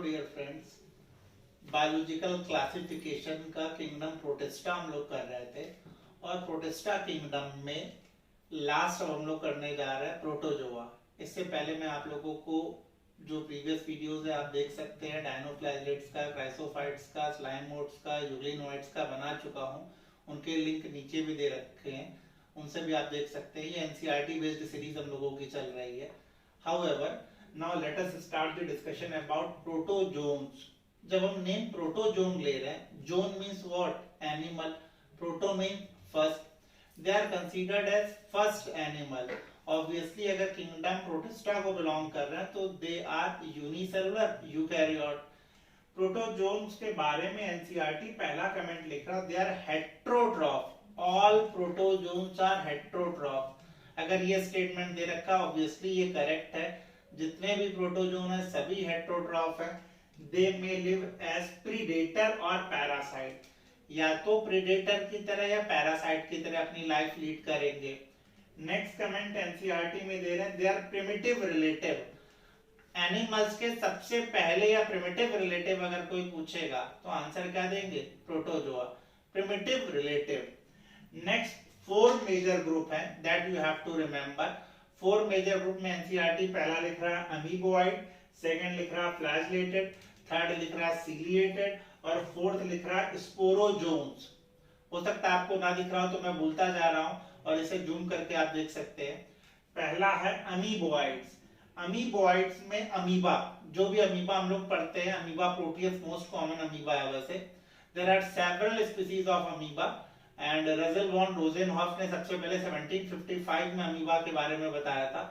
Dear friends, biological classification का kingdom protista हम लोग कर रहे थे और प्रोटिस्टा किंगडम में लास्ट अब हम लोग करने जा रहे हैं प्रोटोजोआ। इससे पहले मैं आप लोगों को जो प्रीवियस वीडियोस है आप देख सकते हैं, डायनोफ्लैगेलेट्स का, क्राइसोफाइट्स का, स्लाइमोड्स का, यूग्लिनोइड्स का बना चुका हूँ। उनके लिंक नीचे भी दे रखे हैं, उनसे भी आप देख सकते हैं। ये एनसीईआरटी बेस्ड सीरीज हम लोगों की चल रही है। However, now let us start the discussion about protozoans. जब हम नेम प्रोटोजोन ले रहे हैं, zoan means what? Animal. Proto mean first, they are considered as first animal. Obviously अगर किंगडम प्रोटिस्टा को बिलोंग कर रहे हैं तो they are unicellular eukaryote. Protozoans के बारे में एनसीईआरटी पहला कमेंट लिख रहा है, they are heterotroph. All protozoans are heterotroph. अगर ये स्टेटमेंट दे रखा ऑब्वियसली ये करेक्ट है। जितने भी प्रोटोजोन है सभी हेट्रोट्रॉफ है। दे मे लिव एज प्रीडेटर और पैरासाइट, या तो प्रीडेटर की तरह या पैरासाइट की तरह अपनी लाइफ लीड करेंगे। नेक्स्ट कमेंट एनसीईआरटी में दे रहे हैं, they are primitive relative. Animals के सबसे पहले या प्रिमिटिव रिलेटिव अगर कोई पूछेगा तो आंसर क्या देंगे? Protozoa, primitive relative. Next 4 major group है that you have to remember. 4 major group में एनसीईआरटी पहला लिख रहा है अमीबोइड, सेकंड लिख रहा है फ्लैजेलेटेड, थर्ड लिख रहा है सीलिएटेड और फोर्थ लिख रहा है स्पोरोजोन्स। हो सकता है आपको ना दिख रहा हो तो मैं बोलता जा रहा हूं और इसे जूम करके आप देख सकते हैं। पहला है अमीबोइड्स। अमीबोइड्स में अमीबा, जो भी अमीबा हम लोग पढ़ते हैं, amoeba proteus most common amoeba है वैसे। There are several species of amoeba and Russell von Rosenhof ने सबसे पहले 1755 में अमीबा के बारे में बताया था।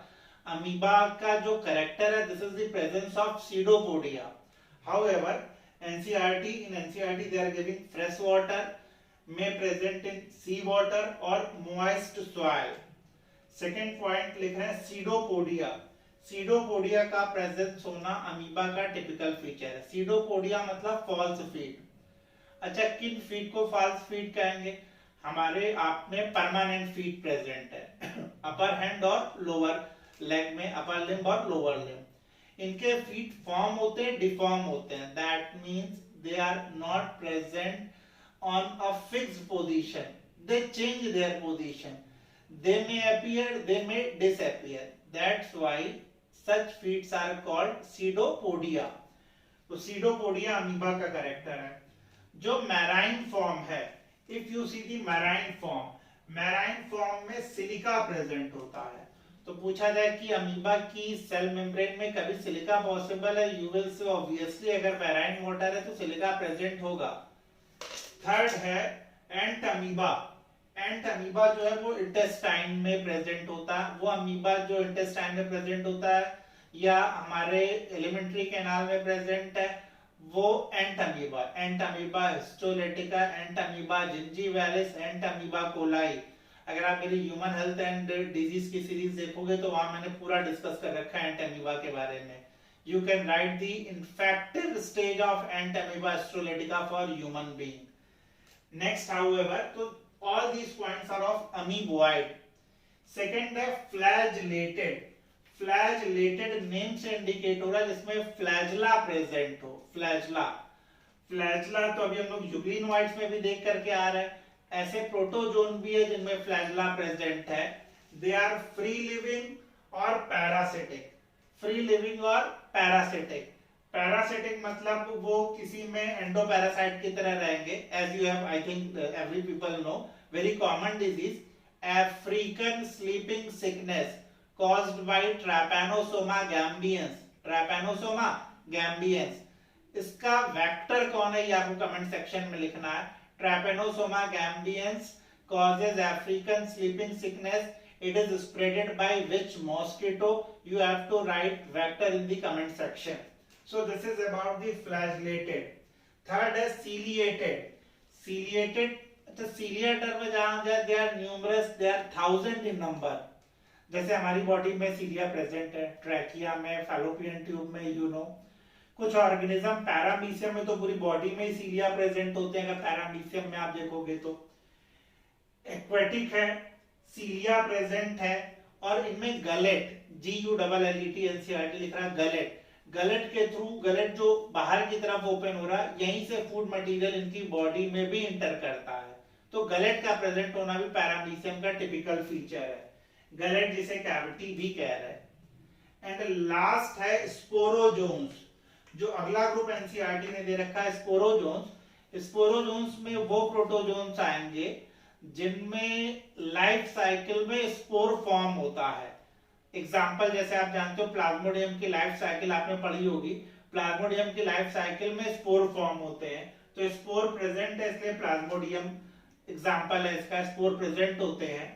अमीबा का जो कैरेक्टर है, this is the presence of pseudopodia. However, in NCERT they are giving fresh water, may present in sea water or moist soil. Second point लिख रहे हैं सीडोपोडिया। सीडोपोडिया का प्रेजेंस होना अमीबा का टिपिकल फीचर है। Pseudopodia मतलब false feet. अच्छा, किन फीट को फॉल्स फीट कहेंगे? हमारे आप में परमानेंट फीट प्रेजेंट है अपर हैंड और लोअर लेग में, अपर लिम्ब और लोअर लिम्ब। इनके फीट फॉर्म होते हैं, डिफॉर्म होते हैं। That means they are not present on a fixed position, they change their position, they may appear, they may disappear. That's why such feet are called pseudopodia. तो pseudopodia amoeba का character है। जो marine form है, if you see the marine form में silica present होता है। तो पूछा जाए कि अमीबा की सेल मेम्ब्रेन में कभी सिलिका पॉसिबल है? यू विल से ऑब्वियसली अगर मैराइन वाटर है तो सिलिका प्रेजेंट होगा। थर्ड है एंट अमीबा। एंट अमीबा जो है वो इंटेस्टाइन में प्रेजेंट होता है। वो अमीबा जो इंटेस्टाइन में प्रेजेंट होता है या हमारे एलिमेंट्री कैनाल में प्रेजेंट है, वो एंट अमीबा हिस्टोलेटिका, एंट अमीबा जिंजीवैलिस, एंट अमीबा कोलाई। अगर आप मेरी ह्यूमन हेल्थ एंड डिजीज की सीरीज देखोगे तो वहां मैंने पूरा डिस्कस कर रखा है एंट अमीबा के बारे में। You can write the infective stage of Entamoeba histolytica for human being. Next however, तो all these points are of amoeboid. Second है flagellated. Flagellated नेम से इंडिकेट हो रहा है जिसमें फ्लैजला प्रेजेंट हो। फ्लैजला तो अभी हम लोग यूग्लिनोइड्स में भी देख करके आ रहे हैं। ऐसे प्रोटोजोन भी है जिनमें फ्लैजला प्रेजेंट है। दे आर फ्री लिविंग और पैरासिटिक। फ्री लिविंग और पैरासिटिक। पैरासिटिक मतलब वो किसी में एंडोपैरासाइट की तरह रहेंगे। As you have, I think every people know, very common disease African sleeping sickness caused by Trypanosoma gambians। इसका वेक्टर कौन है ये आपको कमेंट सेक्शन में लिखना है। Trypanosoma gambians causes African sleeping sickness. It is spreaded by which mosquito? You have to write vector in the comment section. So this is about the flagellated. Third is ciliated. अच्छा ciliator में जहां जाए, they are numerous, they are thousand in number। जैसे हमारी body में cilia present है, trachea में, fallopian tube में, यू नो। कुछ ऑर्गेनिज्म पैरामीशियम में तो पूरी बॉडी में ही सीलिया प्रेजेंट होते हैं। अगर पैरामीशियम में आप देखोगे तो एक्वेटिक है, सीलिया प्रेजेंट है और इनमें गलेट, GULLET, NCERT लिख रहा है गलेट। गलेट के थ्रू, गलेट जो बाहर की तरफ ओपन हो रहा है, यहीं से फूड मटेरियल इनकी बॉडी में भी इंटर करता है। तो गलेट का प्रेजेंट होना भी पैरामीशियम का टिपिकल फीचर है, गलेट जिसे कैविटी भी कह रहे हैं। एंड लास्ट है स्पोरोजोन्स, जो अगला ग्रुप एनसीईआरटी ने दे रखा है स्पोरोजोन्स। स्पोरोजोन्स में वो प्रोटोजोन्स आएंगे जिनमें लाइफ साइकिल में स्पोर फॉर्म होता है। एग्जाम्पल जैसे आप जानते हो प्लाज्मोडियम की लाइफ साइकिल आपने पढ़ी होगी, प्लाज्मोडियम की लाइफ साइकिल में स्पोर फॉर्म होते हैं, तो स्पोर प्रेजेंट है इसलिए प्लाज्मोडियम एग्जाम्पल है इसका, स्पोर प्रेजेंट होते हैं।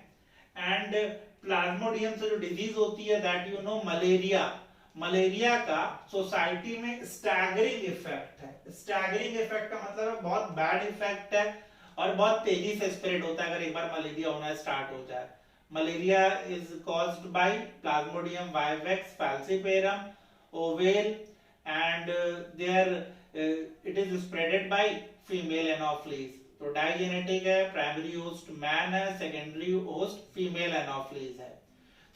एंड प्लाज्मोडियम से जो डिजीज होती है that you know malaria, malaria का सोसाइटी में स्टैगरिंग इफेक्ट है। स्टैगरिंग इफेक्ट का मतलब बहुत बैड इफेक्ट है और बहुत तेजी से स्प्रेड होता है अगर एक बार मलेरिया होना स्टार्ट हो जाए। Malaria is caused by Plasmodium vivax falciparum ovale and it is spreaded by female anopheles। तो डाइजेनेटिक है, प्राइमरी होस्ट मैन है, सेकेंडरी होस्ट फीमेल एनोफ्लीज है।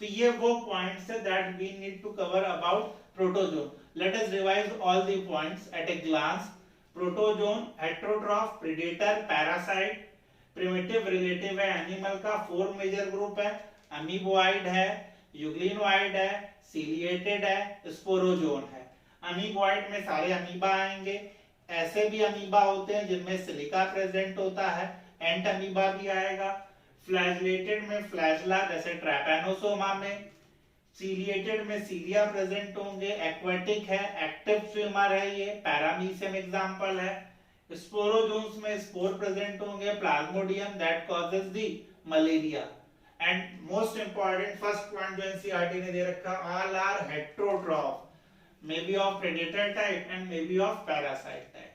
तो ये वो पॉइंट्स है that we need to cover about protozoan. Let us revise all the points at a glance. Protozoan heterotroph, predator, parasite, primitive relative है animal का, 4 major group है, amoeboid है, यूग्लिनोइड है, सीलिएटेड है, स्पोरोजोन है। अमीबोइड में सारे अमीबा आएंगे, ऐसे भी अमीबा होते हैं जिनमें सिलिका प्रेजेंट होता है, एंट अमीबा भी आएगा। फ्लैजलेटेड में फ्लैजला जैसे ट्रैपेनोसोमा में, सीलिएटेड में सीलिया प्रेजेंट होंगे, एक्वेटिक है, एक्टिव स्विमर है, ये पैरामीशियम एग्जांपल है। स्पोरोजोन्स में स्पोर प्रेजेंट होंगे, plasmodium that causes the malaria. And most important first point जो एनसीईआरटी ने दे रखा, all are heterotroph, may be of predator type and may be of parasite type.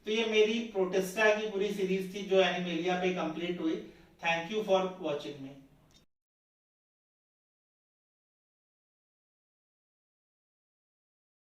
तो ये मेरी प्रोटिस्टा की पूरी सीरीज थी जो एनिमेलिया पे कंप्लीट हुई। Thank you for watching me.